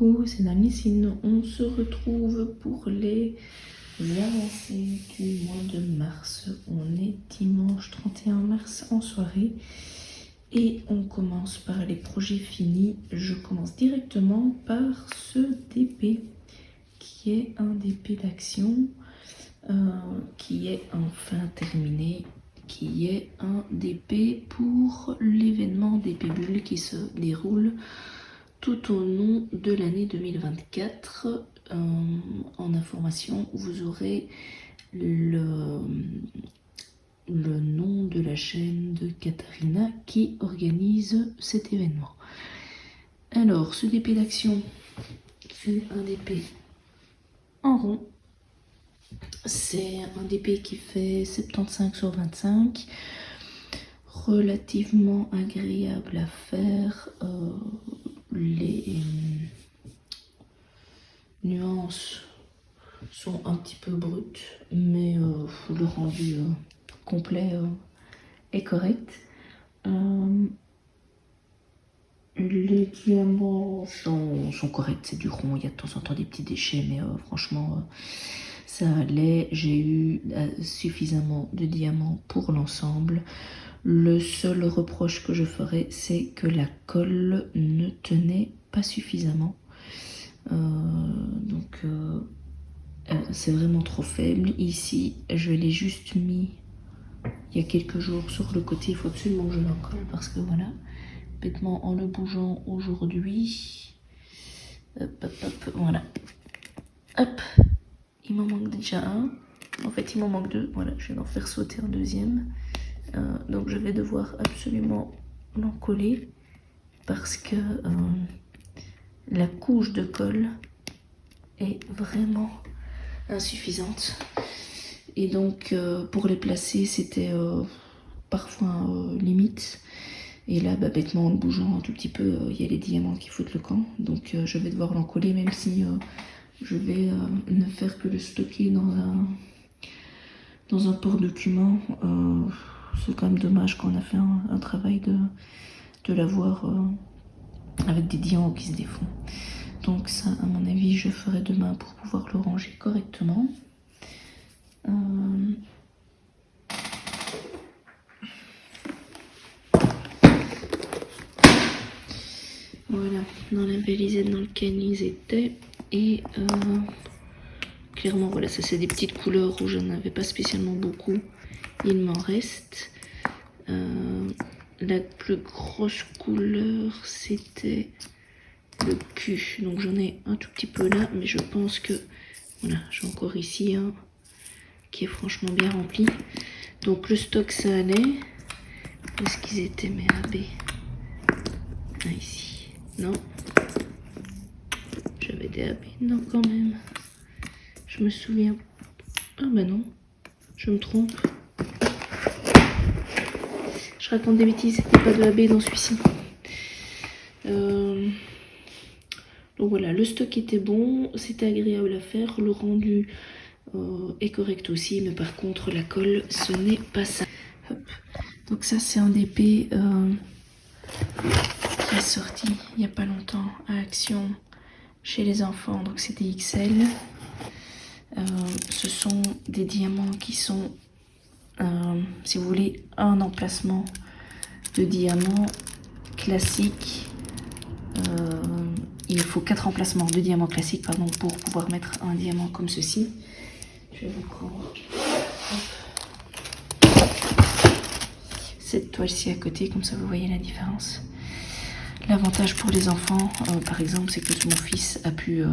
coucou, c'est Nanissine. On se retrouve pour les avancées du mois de mars. On est dimanche 31 mars en soirée et on commence par les projets finis. Je commence directement par ce DP qui est un DP d'action qui est enfin terminé, qui est un DP pour l'événement DP Bulle qui se déroule tout au long de l'année 2024. En information, vous aurez le nom de la chaîne de Katharina qui organise cet événement. Alors, ce DP d'action, c'est un DP en rond. C'est un DP qui fait 75 sur 25, relativement agréable à faire. Les nuances sont un petit peu brutes, mais le rendu complet est correct. Les diamants sont corrects, c'est du rond, il y a de temps en temps des petits déchets, mais franchement ça allait. J'ai eu suffisamment de diamants pour l'ensemble. Le seul reproche que je ferais, c'est que la colle ne tenait pas suffisamment. C'est vraiment trop faible. Ici, je l'ai juste mis il y a quelques jours sur le côté. Il faut absolument que je la colle parce que voilà, bêtement en le bougeant aujourd'hui, voilà, hop, il m'en manque déjà un. En fait, il m'en manque deux. Voilà, je vais en faire sauter un deuxième. Donc je vais devoir absolument l'encoller parce que la couche de colle est vraiment insuffisante. Et donc pour les placer, c'était parfois limite. Et là, bêtement, en le bougeant un tout petit peu, il y a les diamants qui foutent le camp. Donc je vais devoir l'encoller, même si je vais ne faire que le stocker dans un port-document. C'est quand même dommage qu'on a fait un travail de l'avoir avec des diamants qui se défont. Donc ça, à mon avis, je ferai demain pour pouvoir le ranger correctement. Voilà, dans la balisette dans laquelle ils étaient. Et clairement, voilà, ça c'est des petites couleurs où je n'avais pas spécialement beaucoup. Il m'en reste. La plus grosse couleur, c'était le cul. Donc j'en ai un tout petit peu là, mais je pense que voilà, j'ai encore ici un qui est franchement bien rempli. Donc le stock ça allait. Où est-ce qu'ils étaient mes AB? Ah, ici. Non. J'avais des AB. Non, quand même. Je me souviens. Ah bah non. Je me trompe. Je raconte des bêtises. Il n'y a pas de AB dans celui-ci. Donc voilà, le stock était bon. C'était agréable à faire. Le rendu est correct aussi. Mais par contre, la colle, ce n'est pas ça. Hop. Donc ça, c'est un DP qui est sorti il n'y a pas longtemps à Action chez les enfants. Donc c'est des XL. Ce sont des diamants qui sont, si vous voulez, un emplacement de diamants classique. Il faut 4 emplacements de diamants classiques pardon, pour pouvoir mettre un diamant comme ceci. Je vais vous prendre cette toile-ci à côté, comme ça vous voyez la différence. L'avantage pour les enfants, par exemple, c'est que mon fils a pu,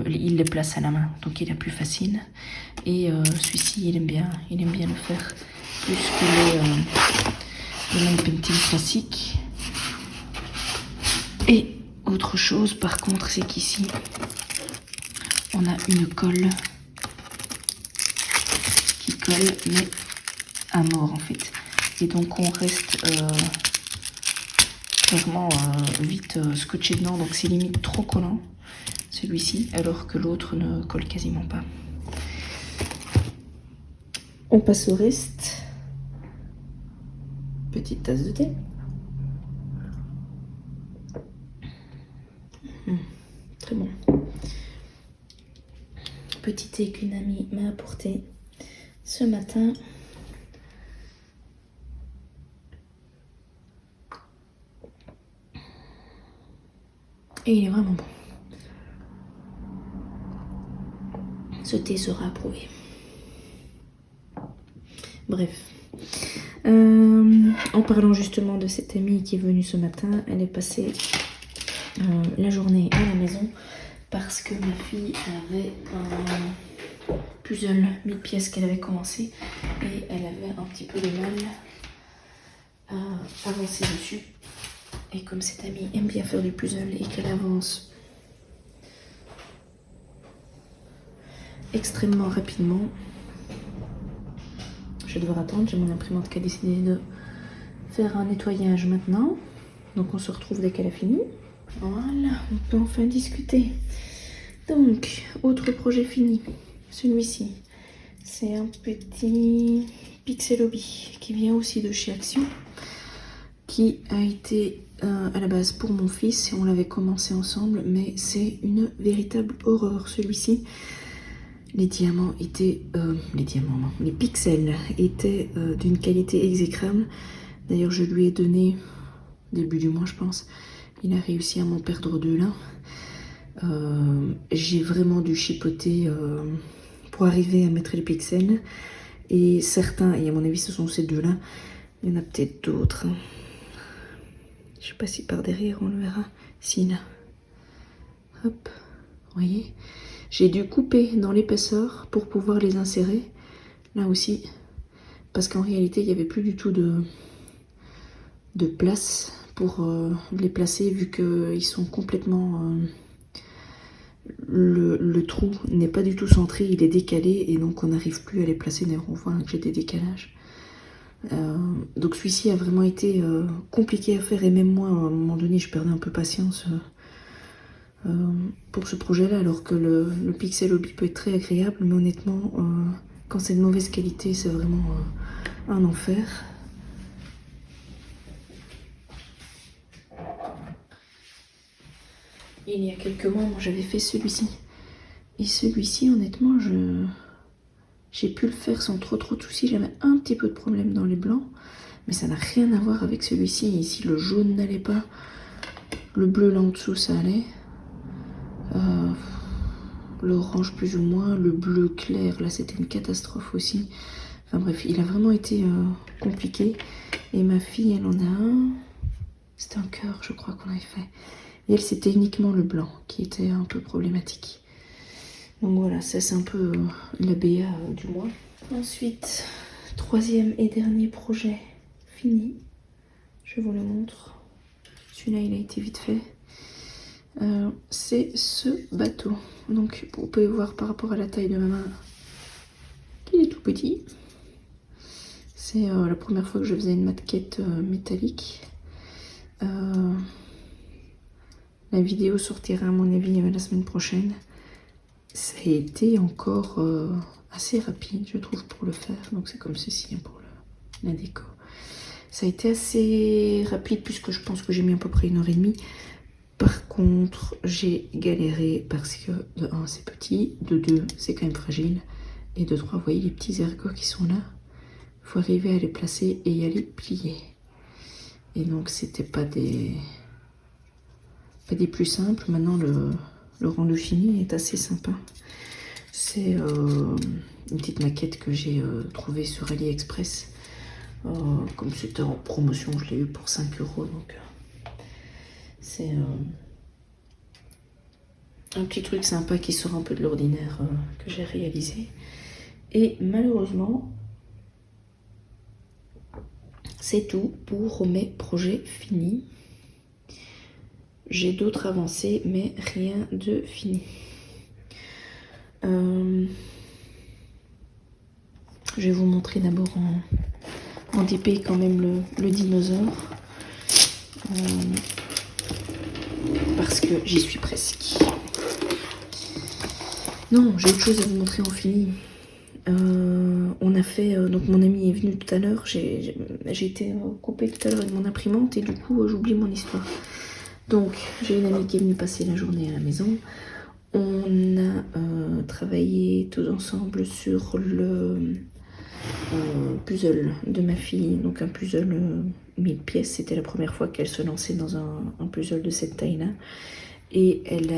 il les place à la main, donc il est plus facile. Et celui-ci, il aime bien le faire plus que les light painting classiques. Et autre chose, par contre, c'est qu'ici, on a une colle qui colle, mais à mort en fait. Et donc on reste clairement vite scotché dedans, donc c'est limite trop collant celui-ci, alors que l'autre ne colle quasiment pas. On passe au reste. Petite tasse de thé. Très bon. thé qu'une amie m'a apporté ce matin. Et il est vraiment bon. Ce thé sera approuvé. Bref. En parlant justement de cette amie qui est venue ce matin, elle est passée la journée à la maison parce que ma fille avait un puzzle 1000 pièces qu'elle avait commencé et elle avait un petit peu de mal à avancer dessus. Et comme cette amie aime bien faire du puzzle et qu'elle avance extrêmement rapidement, je vais devoir attendre. J'ai mon imprimante qui a décidé de faire un nettoyage maintenant. Donc on se retrouve dès qu'elle a fini. Voilà, on peut enfin discuter. Donc, autre projet fini. Celui-ci, c'est un petit Pixel Hobby qui vient aussi de chez Action, qui a été à la base pour mon fils et on l'avait commencé ensemble, mais c'est une véritable horreur celui-ci. Les diamants étaient, les pixels étaient d'une qualité exécrable. D'ailleurs, je lui ai donné début du mois, je pense. Il a réussi à m'en perdre deux là. J'ai vraiment dû chipoter pour arriver à mettre les pixels. Et certains, et à mon avis, ce sont ces deux-là. Il y en a peut-être d'autres. Je sais pas si par derrière on le verra. Si là. Hop, vous voyez. J'ai dû couper dans l'épaisseur pour pouvoir les insérer. Là aussi. Parce qu'en réalité, il n'y avait plus du tout de place pour les placer, vu qu'ils sont complètement... le trou n'est pas du tout centré, il est décalé, et donc on n'arrive plus à les placer. D'ailleurs, on voit que j'ai des décalages. Donc celui-ci a vraiment été compliqué à faire, et même moi, à un moment donné, je perdais un peu patience pour ce projet-là, alors que le Pixel Hobby peut être très agréable, mais honnêtement, quand c'est de mauvaise qualité, c'est vraiment un enfer. Il y a quelques mois, moi j'avais fait celui-ci. Et celui-ci, honnêtement, j'ai pu le faire sans trop de soucis. J'avais un petit peu de problème dans les blancs, mais ça n'a rien à voir avec celui-ci. Ici, le jaune n'allait pas. Le bleu là en dessous, ça allait. L'orange plus ou moins. Le bleu clair, là, c'était une catastrophe aussi. Enfin bref, il a vraiment été compliqué. Et ma fille, elle en a un. C'était un cœur, je crois qu'on avait fait. Et elle, c'était uniquement le blanc qui était un peu problématique. Donc voilà, ça c'est un peu la BA du mois. Ensuite, troisième et dernier projet fini. Je vous le montre. Celui-là, il a été vite fait. C'est ce bateau. Donc vous pouvez voir par rapport à la taille de ma main qu'il est tout petit. C'est la première fois que je faisais une maquette métallique. La vidéo sortira à mon avis la semaine prochaine. Ça a été encore assez rapide, je trouve, pour le faire. Donc c'est comme ceci hein, pour la déco. Ça a été assez rapide puisque je pense que j'ai mis à peu près 1h30. Par contre, j'ai galéré parce que de 1 c'est petit, de 2 c'est quand même fragile, et de 3 vous voyez les petits ergots qui sont là. Il faut arriver à les placer et à les plier. Et donc c'était pas des plus simples. Maintenant le rendu fini est assez sympa. C'est une petite maquette que j'ai trouvée sur AliExpress. Comme c'était en promotion, je l'ai eu pour 5 €. Donc c'est un petit truc sympa qui sort un peu de l'ordinaire que j'ai réalisé. Et malheureusement, c'est tout pour mes projets finis. J'ai d'autres avancées, mais rien de fini. Je vais vous montrer d'abord en DP quand même le dinosaure. Parce que j'y suis presque. Non, j'ai autre chose à vous montrer en fini. On a fait, donc mon ami est venu tout à l'heure, j'ai été coupée tout à l'heure avec mon imprimante et du coup j'oublie mon histoire. Donc j'ai une amie qui est venue passer la journée à la maison. On a travaillé tous ensemble sur le puzzle de ma fille, donc un puzzle 1000 pièces. C'était la première fois qu'elle se lançait dans un puzzle de cette taille-là. Et elle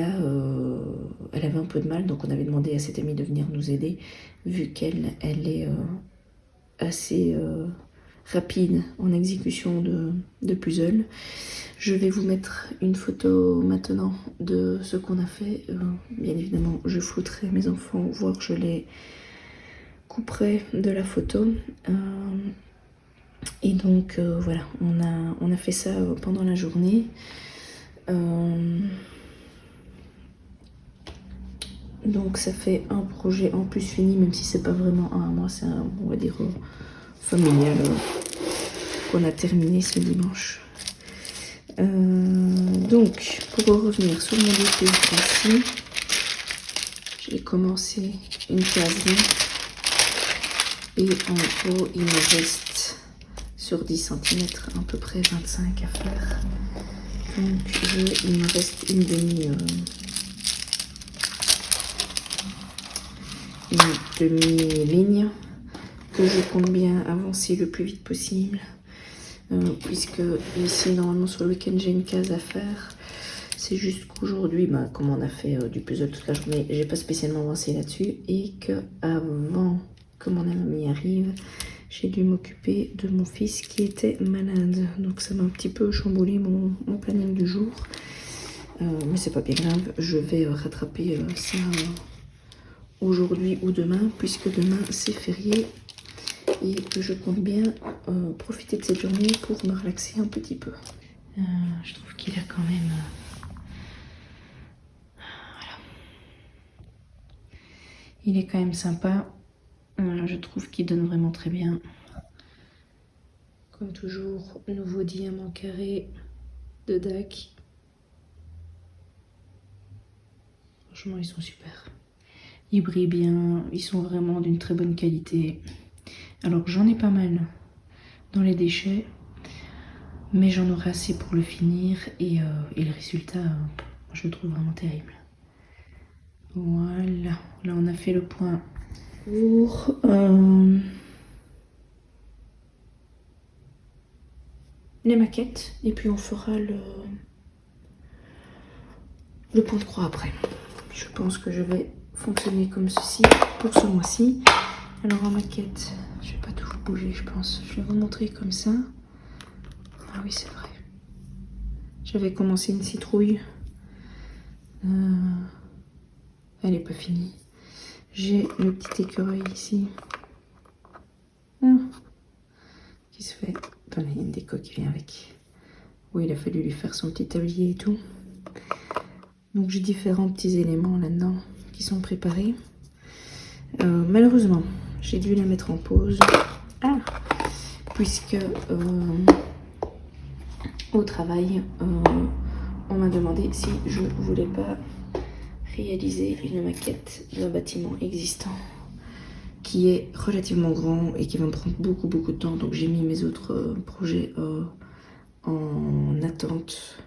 avait un peu de mal, donc on avait demandé à cette amie de venir nous aider, vu qu'elle est assez rapide en exécution de puzzle. Je vais vous mettre une photo maintenant de ce qu'on a fait. Bien évidemment, je flouterai mes enfants, voire je les couperai de la photo. Et donc voilà, on a fait ça pendant la journée. Donc ça fait un projet en plus fini, même si c'est pas vraiment un à moi, c'est un, on va dire, familial qu'on a terminé ce dimanche. Donc pour revenir sur mon dossier ici, j'ai commencé une caserie et en gros il me reste sur 10 cm à peu près 25 à faire. Donc il me reste une demi-ligne que je compte bien avancer le plus vite possible, puisque ici normalement sur le week-end j'ai une case à faire. C'est juste qu'aujourd'hui, comme on a fait du puzzle toute la journée, j'ai pas spécialement avancé là-dessus, et que avant que mon ami arrive, j'ai dû m'occuper de mon fils qui était malade. Donc ça m'a un petit peu chamboulé mon planning du jour, mais c'est pas bien grave, je vais rattraper ça aujourd'hui ou demain, puisque demain c'est férié et que je compte bien profiter de cette journée pour me relaxer un petit peu. Je trouve qu'il a quand même voilà. Il est quand même sympa. Je trouve qu'il donne vraiment très bien. Comme toujours, nouveau diamant carré de DAC. Franchement, ils sont super. Ils brillent bien, ils sont vraiment d'une très bonne qualité. Alors j'en ai pas mal dans les déchets, mais j'en aurai assez pour le finir, et le résultat, je le trouve vraiment terrible. Voilà, là on a fait le point pour les maquettes, et puis on fera le point de croix après. Je pense que je vais fonctionner comme ceci pour ce mois-ci. Alors en maquette, je vais pas tout bouger, je pense. Je vais vous montrer comme ça. Ah oui, c'est vrai. J'avais commencé une citrouille. Elle n'est pas finie. J'ai le petit écureuil ici. Qui se fait. Attendez, il y a une déco qui vient avec. Oui, il a fallu lui faire son petit tablier et tout. Donc j'ai différents petits éléments là-dedans qui sont préparés. Malheureusement, j'ai dû la mettre en pause. Puisque au travail, on m'a demandé si je voulais pas réaliser une maquette d'un bâtiment existant qui est relativement grand et qui va me prendre beaucoup de temps. Donc j'ai mis mes autres projets en attente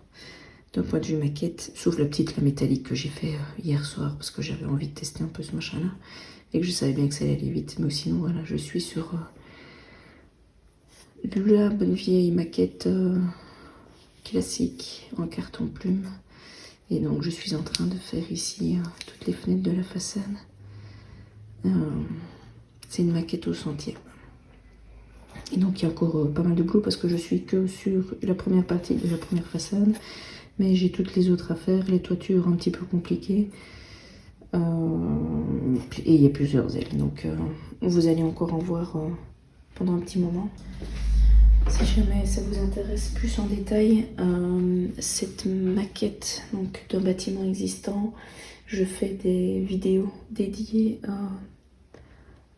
d'un point de vue maquette, sauf la métallique que j'ai fait hier soir parce que j'avais envie de tester un peu ce machin là et que je savais bien que ça allait aller vite. Mais sinon voilà, je suis sur la bonne vieille maquette classique en carton plume, et donc je suis en train de faire ici toutes les fenêtres de la façade. C'est une maquette au centième, et donc il y a encore pas mal de boulot parce que je suis que sur la première partie de la première façade, mais j'ai toutes les autres à faire, les toitures un petit peu compliquées, et il y a plusieurs ailes, donc vous allez encore en voir pendant un petit moment. Si jamais ça vous intéresse plus en détail, cette maquette donc d'un bâtiment existant, je fais des vidéos dédiées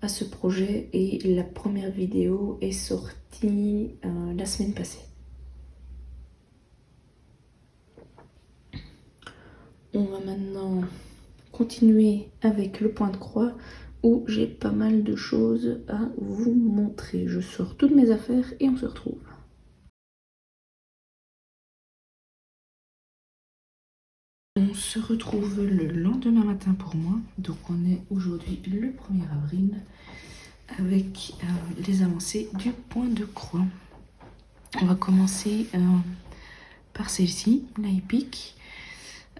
à ce projet, et la première vidéo est sortie la semaine passée. On va maintenant continuer avec le point de croix, où j'ai pas mal de choses à vous montrer. Je sors toutes mes affaires et on se retrouve. On se retrouve le lendemain matin pour moi, donc on est aujourd'hui le 1er avril avec les avancées du point de croix. On va commencer par celle-ci, la épique.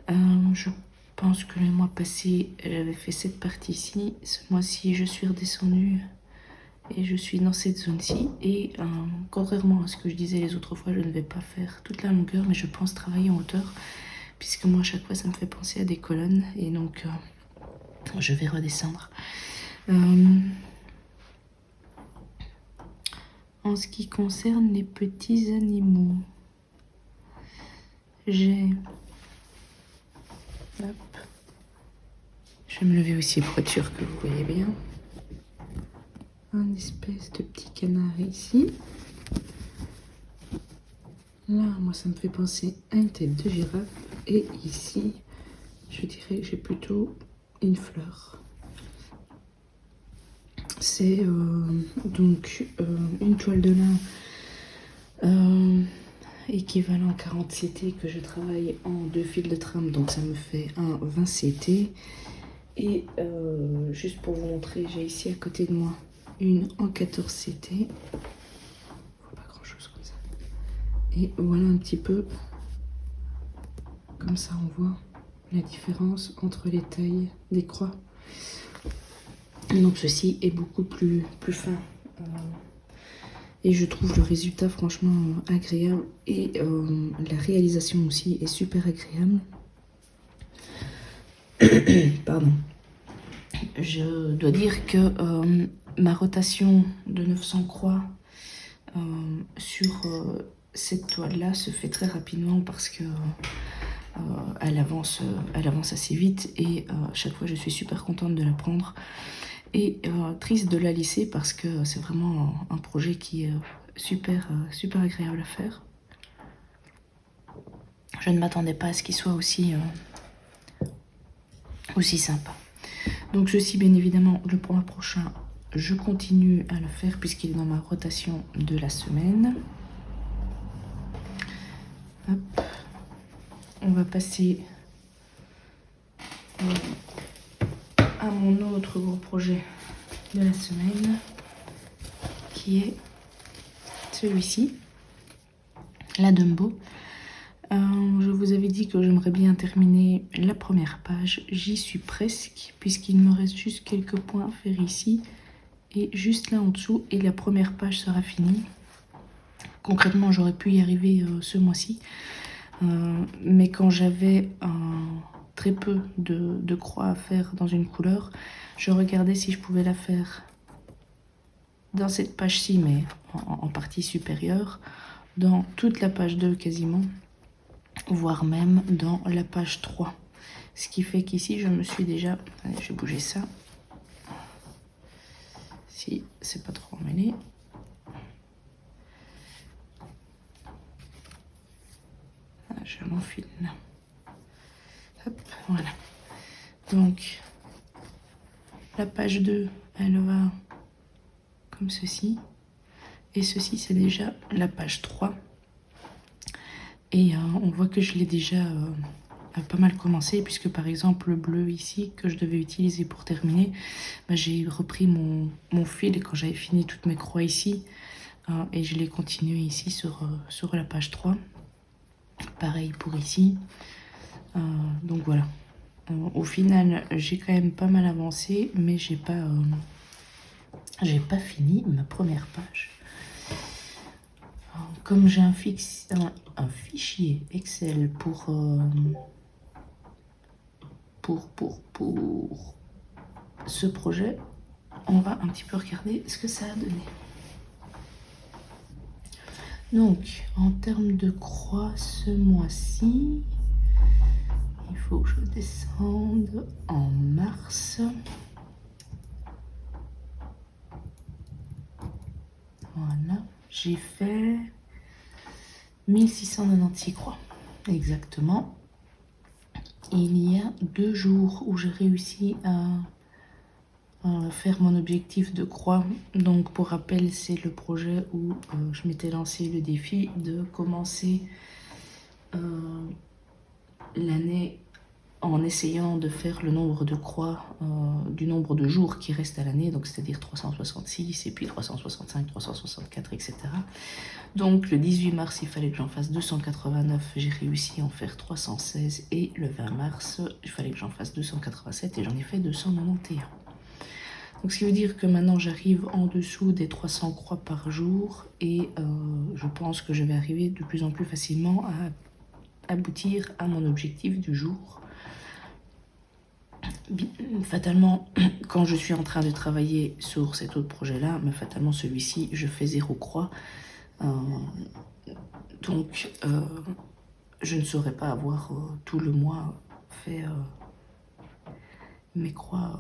Je pense que le mois passé, j'avais fait cette partie-ci. Ce mois-ci, je suis redescendue et je suis dans cette zone-ci. Et contrairement à ce que je disais les autres fois, je ne vais pas faire toute la longueur, mais je pense travailler en hauteur. Puisque moi, à chaque fois, ça me fait penser à des colonnes. Et donc, je vais redescendre. En ce qui concerne les petits animaux, j'ai... Hop. Je vais me lever aussi pour être sûre que vous voyez bien. Un espèce de petit canard ici. Là, moi, ça me fait penser à une tête de girafe. Et ici, je dirais que j'ai plutôt une fleur. C'est donc une toile de lin équivalent 40 CT que je travaille en 2 fils de trame. Donc ça me fait un 20 CT. Et juste pour vous montrer, j'ai ici à côté de moi une en 14 CT. Pas grand chose comme ça. Et voilà un petit peu. Comme ça, on voit la différence entre les tailles des croix. Et donc ceci est beaucoup plus fin. Et je trouve le résultat franchement agréable. Et la réalisation aussi est super agréable. Pardon. Je dois dire que ma rotation de 900 croix sur cette toile-là se fait très rapidement parce que elle avance assez vite et à chaque fois je suis super contente de la prendre et triste de la lisser parce que c'est vraiment un projet qui est super agréable à faire. Je ne m'attendais pas à ce qu'il soit aussi sympa. Donc ceci, bien évidemment, le mois prochain, je continue à le faire puisqu'il est dans ma rotation de la semaine. Hop. On va passer à mon autre gros projet de la semaine, qui est celui-ci, la Dumbo. Je vous avais dit que j'aimerais bien terminer la première page. J'y suis presque, puisqu'il me reste juste quelques points à faire ici et juste là en dessous, et la première page sera finie. Concrètement, j'aurais pu y arriver ce mois-ci, mais quand j'avais très peu de croix à faire dans une couleur, je regardais si je pouvais la faire dans cette page-ci, mais en partie supérieure, dans toute la page 2 quasiment, voire même dans la page 3. Ce qui fait qu'ici, je me suis déjà... Allez, je vais bouger ça. Si c'est pas trop emmêlé. Ah, j'ai mon fil là. Hop, voilà. Donc, la page 2, elle va comme ceci. Et ceci, c'est déjà la page 3. Et on voit que je l'ai déjà pas mal commencé, puisque par exemple le bleu ici, que je devais utiliser pour terminer, bah, j'ai repris mon fil quand j'avais fini toutes mes croix ici. Et je l'ai continué ici sur la page 3. Pareil pour ici. Donc voilà. Au final, j'ai quand même pas mal avancé, mais j'ai pas fini ma première page. Comme j'ai un fichier Excel pour ce projet, on va un petit peu regarder ce que ça a donné. Donc, en termes de croix, ce mois-ci, il faut que je descende en mars. Voilà, j'ai fait 1696 croix, exactement. Il y a 2 jours où j'ai réussi à faire mon objectif de croix. Donc pour rappel, c'est le projet où je m'étais lancé le défi de commencer l'année en essayant de faire le nombre de croix du nombre de jours qui restent à l'année, donc c'est-à-dire 366 et puis 365, 364, etc. Donc le 18 mars, il fallait que j'en fasse 289, j'ai réussi à en faire 316 et le 20 mars, il fallait que j'en fasse 287 et j'en ai fait 291. Donc ce qui veut dire que maintenant j'arrive en dessous des 300 croix par jour et je pense que je vais arriver de plus en plus facilement à aboutir à mon objectif du jour. Fatalement, quand je suis en train de travailler sur cet autre projet-là, mais fatalement celui-ci, je fais 0 croix. Donc, je ne saurais pas avoir tout le mois fait mes croix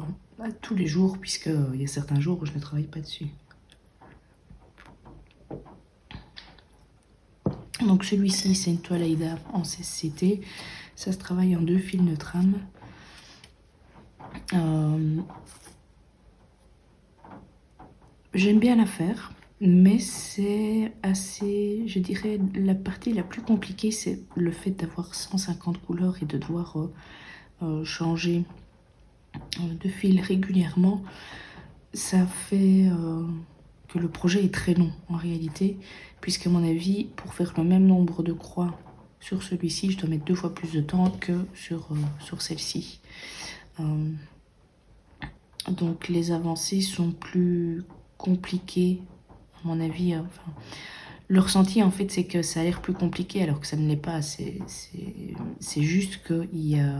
tous les jours, puisqu'il y a certains jours où je ne travaille pas dessus. Donc celui-ci, c'est une toile Aïda en CCT. Ça se travaille en 2 fils de trame. J'aime bien la faire, mais c'est assez, je dirais, la partie la plus compliquée, c'est le fait d'avoir 150 couleurs et de devoir changer de fil régulièrement. Ça fait que le projet est très long en réalité, puisqu'à mon avis, pour faire le même nombre de croix sur celui-ci, je dois mettre 2 fois plus de temps que sur celle-ci. Donc les avancées sont plus compliquées, à mon avis. Enfin, le ressenti, en fait, c'est que ça a l'air plus compliqué, alors que ça ne l'est pas. C'est juste qu'il y a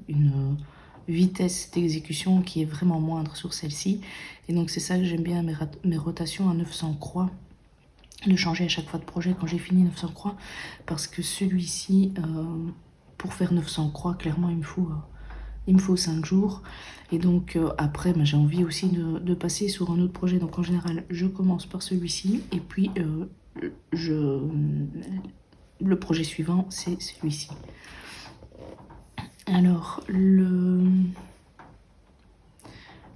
une vitesse d'exécution qui est vraiment moindre sur celle-ci. Et donc c'est ça que j'aime bien, mes rotations à 900 croix. De changer à chaque fois de projet quand j'ai fini 900 croix. Parce que celui-ci, pour faire 900 croix, clairement, il me faut 5 jours. Et donc après, j'ai envie aussi de passer sur un autre projet. Donc en général, je commence par celui-ci. Et puis, le projet suivant, c'est celui-ci. Alors, le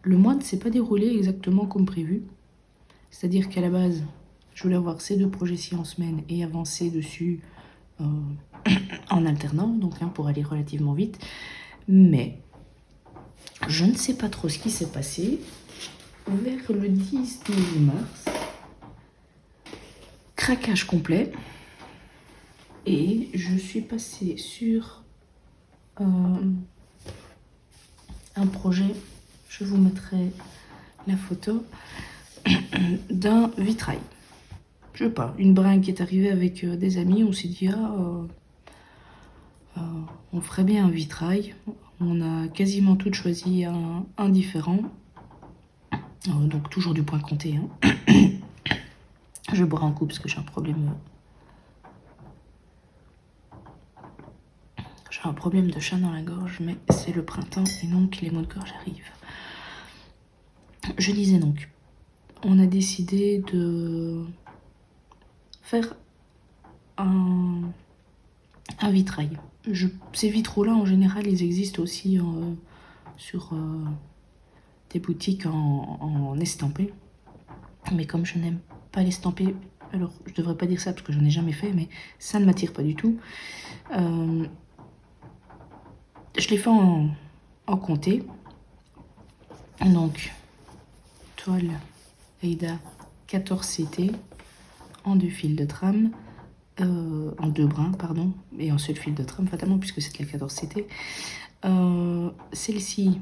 mois ne s'est pas déroulé exactement comme prévu. C'est-à-dire qu'à la base, je voulais avoir ces 2 projets-ci en semaine et avancer dessus en alternant, donc pour aller relativement vite. Mais je ne sais pas trop ce qui s'est passé. Vers le 10-12 mars, craquage complet. Et je suis passée sur un projet, je vous mettrai la photo, d'un vitrail. Je sais pas, une bringue qui est arrivée avec des amis, on s'est dit, on ferait bien un vitrail. On a quasiment toutes choisi un différent. Donc toujours du point compté. Hein. Je bois un coup parce que j'ai un problème. J'ai un problème de chat dans la gorge, mais c'est le printemps et donc les maux de gorge arrivent. Je disais donc, on a décidé de faire un vitrail. Ces vitraux-là, en général, ils existent aussi sur des boutiques en estampé. Mais comme je n'aime pas l'estampé, alors je devrais pas dire ça parce que j'en ai jamais fait, mais ça ne m'attire pas du tout. Je les fais en comté. Donc, toile Aïda 14CT en 2 fils de trame. En 2 brins, pardon, et un seul fil de trame, fatalement, puisque c'est la 14CT. Celle-ci,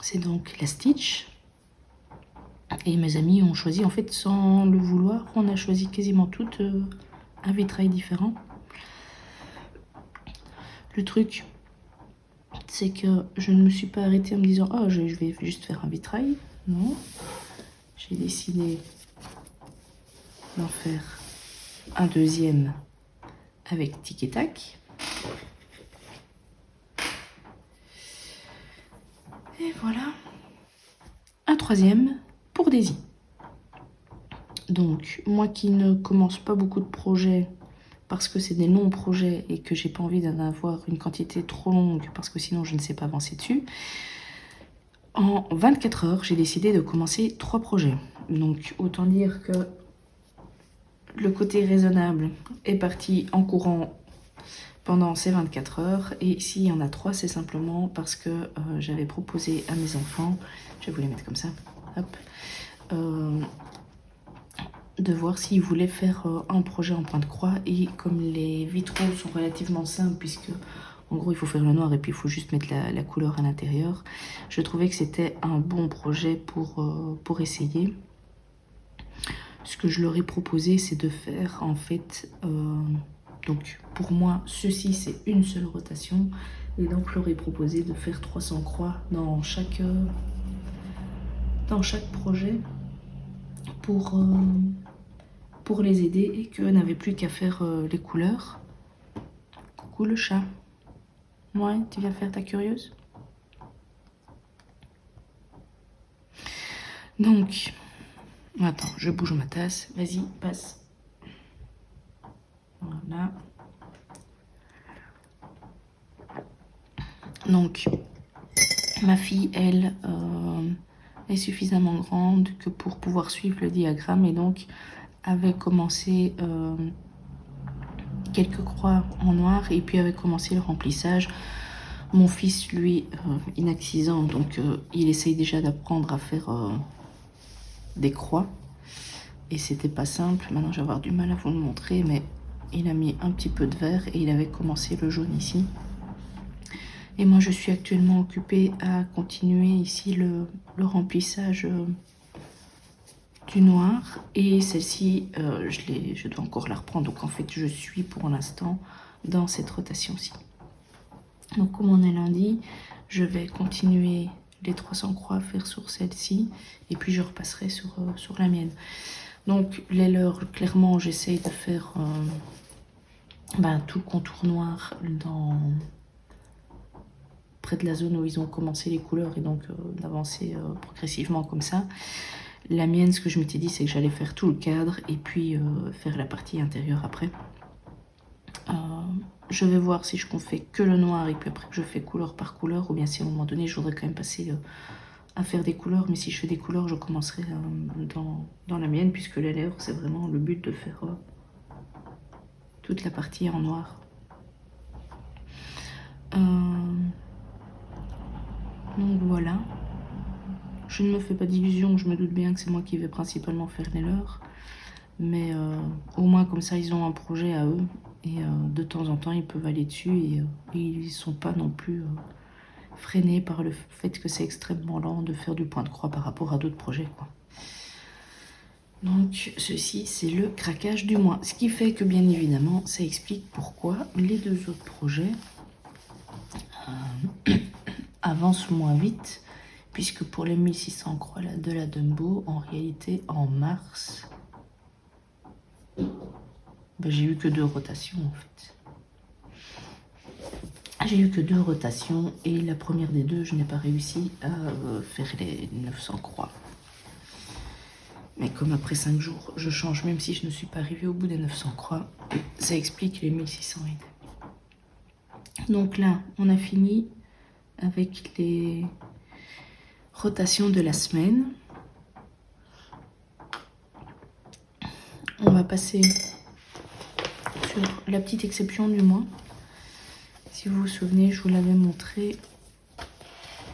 c'est donc la Stitch. Et mes amis ont choisi, en fait, sans le vouloir, on a choisi quasiment toutes un vitrail différent. Le truc, c'est que je ne me suis pas arrêtée en me disant « Oh, je vais juste faire un vitrail ». Non, j'ai décidé d'en faire un deuxième avec tic et tac. Et voilà. Un troisième pour Daisy. Donc, moi qui ne commence pas beaucoup de projets parce que c'est des longs projets et que j'ai pas envie d'en avoir une quantité trop longue parce que sinon je ne sais pas avancer dessus, en 24 heures, j'ai décidé de commencer 3 projets. Donc, autant dire que le côté raisonnable est parti en courant pendant ces 24 heures. Et s'il y en a 3, c'est simplement parce que j'avais proposé à mes enfants, je vais vous les mettre comme ça, hop, de voir s'ils voulaient faire un projet en point de croix. Et comme les vitraux sont relativement simples, puisque en gros il faut faire le noir et puis il faut juste mettre la couleur à l'intérieur, je trouvais que c'était un bon projet pour essayer. Ce que je leur ai proposé, c'est de faire en fait, donc pour moi ceci c'est une seule rotation, et donc je leur ai proposé de faire 300 croix dans chaque projet pour les aider, et qu'eux n'avaient plus qu'à faire les couleurs. Coucou le chat. Ouais, tu viens faire ta curieuse. Donc, attends, je bouge ma tasse. Vas-y, passe. Voilà. Donc, ma fille, elle, est suffisamment grande que pour pouvoir suivre le diagramme, et donc avait commencé quelques croix en noir, et puis avait commencé le remplissage. Mon fils, lui, inaccusant, donc il essaye déjà d'apprendre à faire des croix, et c'était pas simple. Maintenant je vais avoir du mal à vous le montrer, mais il a mis un petit peu de vert et il avait commencé le jaune ici. Et moi je suis actuellement occupée à continuer ici le remplissage du noir, et celle-ci je dois encore la reprendre, donc en fait je suis pour l'instant dans cette rotation-ci. Donc comme on est lundi, je vais continuer les 300 croix à faire sur celle-ci, et puis je repasserai sur la mienne. Donc les leurs, clairement j'essaye de faire tout le contour noir près de la zone où ils ont commencé les couleurs, et donc d'avancer progressivement comme ça. La mienne, ce que je m'étais dit, c'est que j'allais faire tout le cadre et puis faire la partie intérieure après. Je vais voir si je fais que le noir et puis après que je fais couleur par couleur, ou bien si à un moment donné je voudrais quand même passer à faire des couleurs. Mais si je fais des couleurs, je commencerai dans la mienne, puisque les lèvres, c'est vraiment le but de faire toute la partie en noir. Donc voilà. Je ne me fais pas d'illusions, je me doute bien que c'est moi qui vais principalement faire les leurs. Mais au moins comme ça, ils ont un projet à eux. Et de temps en temps, ils peuvent aller dessus, et ils ne sont pas non plus freinés par le fait que c'est extrêmement lent de faire du point de croix par rapport à d'autres projets, quoi. Donc ceci, c'est le craquage du mois. Ce qui fait que bien évidemment, ça explique pourquoi les deux autres projets avancent moins vite. Puisque pour les 1600 croix de la Dumbo, en réalité, en mars, j'ai eu que 2 rotations en fait. J'ai eu que 2 rotations, et la première des 2, je n'ai pas réussi à faire les 900 croix. Mais comme après 5 jours, je change, même si je ne suis pas arrivée au bout des 900 croix, ça explique les 1600 et demi. Donc là, on a fini avec les rotations de la semaine. On va passer sur la petite exception du mois. Si vous vous souvenez, je vous l'avais montré,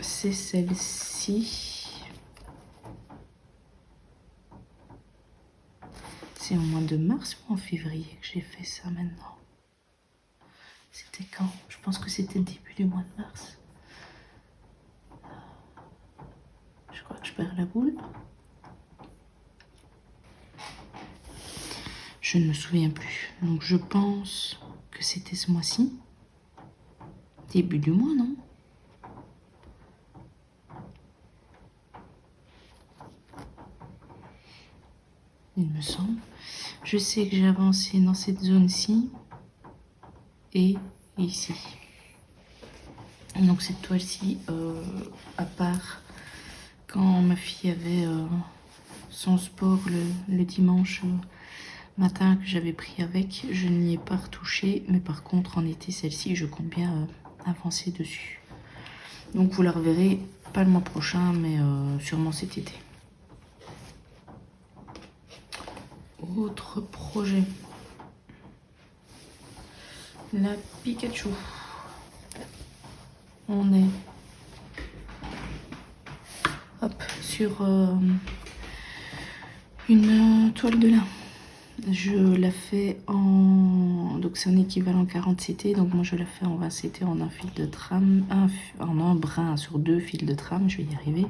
c'est celle-ci. C'est au mois de mars ou en février que j'ai fait ça maintenant? C'était quand? Je pense que c'était début du mois de mars. Je crois que je perds la boule. Je ne me souviens plus. Donc je pense que c'était ce mois-ci. Début du mois, non? Il me semble. Je sais que j'ai avancé dans cette zone-ci et ici. Donc cette toile-ci, à part quand ma fille avait son sport le dimanche matin que j'avais pris avec, je n'y ai pas retouché. Mais par contre, en été, celle-ci, je compte bien avancer dessus. Donc vous la reverrez, pas le mois prochain, mais sûrement cet été. Autre projet. la Pikachu. On est hop, sur une toile de lin. Je la fais en... Donc c'est un équivalent 40 CT. Donc moi je la fais en 20 CT en un fil de trame. En un brin sur 2 fils de trame. Je vais y arriver.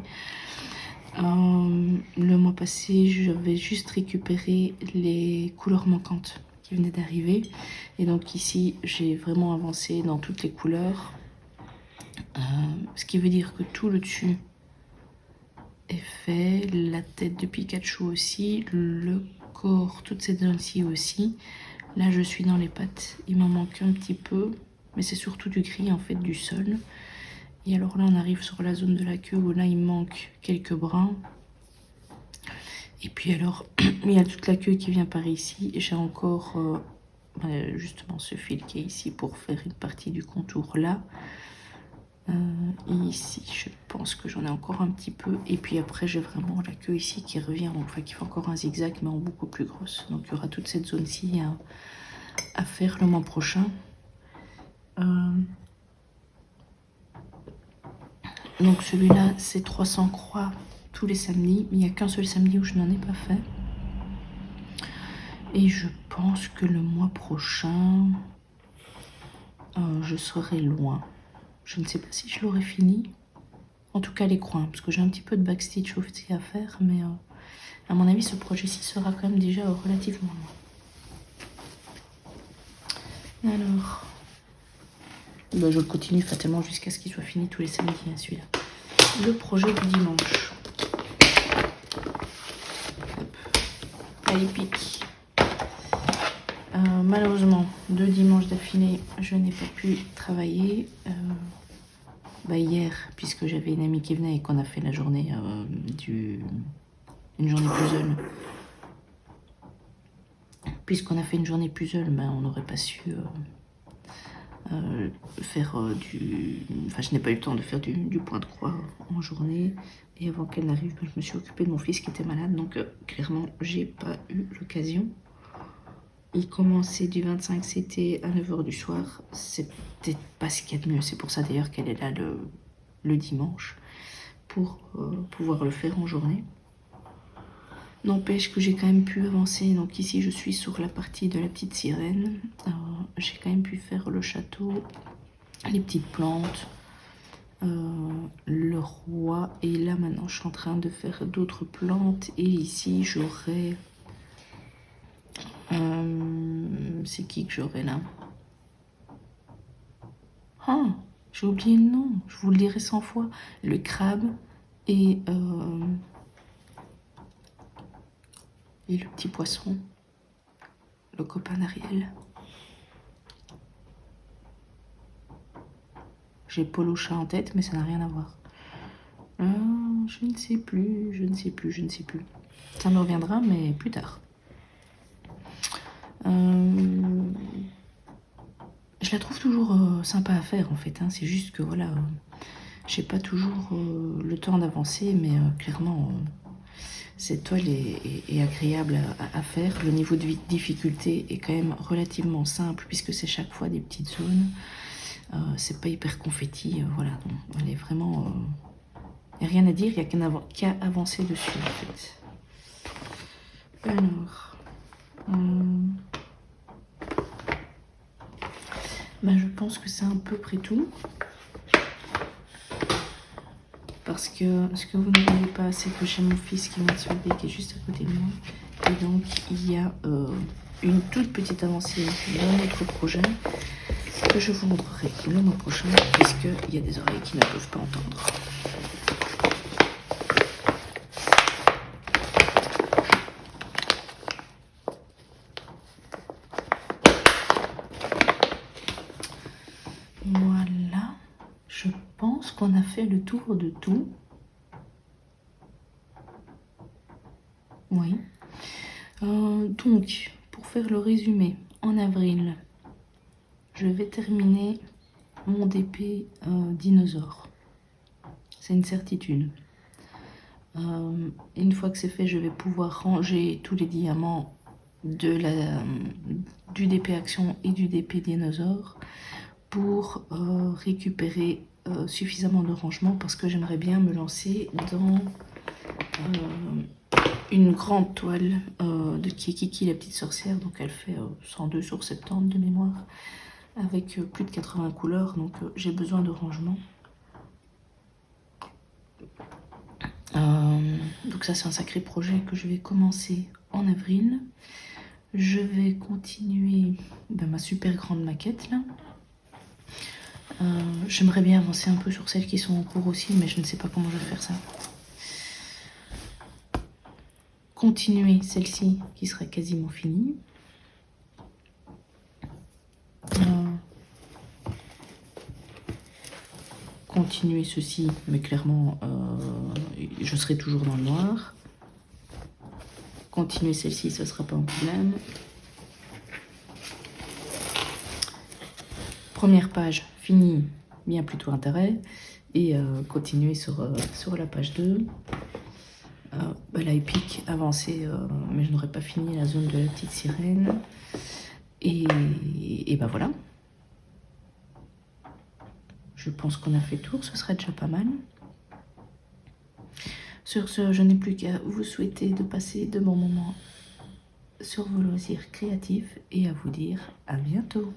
Le mois passé, j'avais juste récupéré les couleurs manquantes qui venaient d'arriver. Et donc ici, j'ai vraiment avancé dans toutes les couleurs. Ce qui veut dire que tout le dessus est fait. La tête de Pikachu aussi. Le corps, toute cette zone-ci aussi. Là, je suis dans les pattes. Il m'en manque un petit peu. Mais c'est surtout du gris, en fait, du sol. Et alors là, on arrive sur la zone de la queue où là, il manque quelques brins. Et puis alors, il y a toute la queue qui vient par ici. J'ai encore justement ce fil qui est ici pour faire une partie du contour là. Et ici, je pense que j'en ai encore un petit peu. Et puis après, j'ai vraiment la queue ici qui revient, enfin qui fait encore un zigzag, mais en beaucoup plus grosse. Donc il y aura toute cette zone-ci à faire le mois prochain. Donc celui-là, c'est 300 croix tous les samedis. Il n'y a qu'un seul samedi où je n'en ai pas fait. Et je pense que le mois prochain, je serai loin. Je ne sais pas si je l'aurai fini. En tout cas les coins, parce que j'ai un petit peu de backstitch aussi à faire. Mais à mon avis, ce projet-ci sera quand même déjà relativement loin. Alors, ben, je continue fatalement jusqu'à ce qu'il soit fini tous les samedis, hein, celui-là. Le projet du dimanche. Hop. Allez, pique. Malheureusement, 2 dimanches d'affilée, je n'ai pas pu travailler. Hier, puisque j'avais une amie qui venait et qu'on a fait la journée une journée puzzle. Puisqu'on a fait une journée puzzle, ben, on n'aurait pas su faire Enfin, je n'ai pas eu le temps de faire du point de croix en journée. Et avant qu'elle n'arrive, ben, je me suis occupée de mon fils qui était malade. Donc clairement, j'ai pas eu l'occasion. Il commençait du 25, c'était à 9 h du soir. C'était pas ce qu'il y a de mieux. C'est pour ça d'ailleurs qu'elle est là le dimanche pour pouvoir le faire en journée. N'empêche que j'ai quand même pu avancer. Donc ici, je suis sur la partie de la petite sirène. J'ai quand même pu faire le château, les petites plantes, le roi. Et là, maintenant, je suis en train de faire d'autres plantes. Et ici, j'aurai... c'est qui que j'aurai là? Ah, j'ai oublié le nom. Je vous le dirai 100 fois. Le crabe et le petit poisson. Le copain d'Ariel. J'ai Polo chat en tête, mais ça n'a rien à voir. Je ne sais plus, je ne sais plus, je ne sais plus. Ça me reviendra, mais plus tard. Je la trouve toujours sympa à faire en fait. Hein. C'est juste que voilà, j'ai pas toujours le temps d'avancer, mais clairement, cette toile est agréable à faire. Le niveau de difficulté est quand même relativement simple puisque c'est chaque fois des petites zones. C'est pas hyper confetti, voilà. Donc, elle est vraiment... Il n'y a rien à dire, il n'y a qu'à avancer dessus en fait. Alors... je pense que c'est à peu près tout. Parce que ce que vous ne voyez pas, c'est que j'ai mon fils qui m'a sauvé, qui est juste à côté de moi. Et donc, il y a une toute petite avancée dans notre projet que je vous montrerai le mois prochain, puisqu'il y a des oreilles qui ne peuvent pas entendre. Voilà, je pense qu'on a fait le tour de tout. Oui. Donc, pour faire le résumé, en avril, je vais terminer mon DP dinosaure. C'est une certitude. Une fois que c'est fait, je vais pouvoir ranger tous les diamants du DP Action et du DP Dinosaure pour récupérer suffisamment de rangement parce que j'aimerais bien me lancer dans une grande toile de Kiki la petite sorcière. Donc elle fait 102 sur 70 de mémoire avec plus de 80 couleurs, donc j'ai besoin de rangement. Donc ça c'est un sacré projet que je vais commencer en avril. Je vais continuer ma super grande maquette là. J'aimerais bien avancer un peu sur celles qui sont en cours aussi, mais je ne sais pas comment je vais faire ça. Continuer celle-ci qui sera quasiment finie. Continuer ceci, mais clairement je serai toujours dans le noir. Continuer celle-ci, ce ne sera pas un problème. Première page finie, bien plutôt intérêt. Et continuer sur la page 2. La épique avancée, mais je n'aurais pas fini la zone de la petite sirène. Et voilà. Je pense qu'on a fait le tour, ce serait déjà pas mal. Sur ce, je n'ai plus qu'à vous souhaiter de passer de bons moments sur vos loisirs créatifs et à vous dire à bientôt.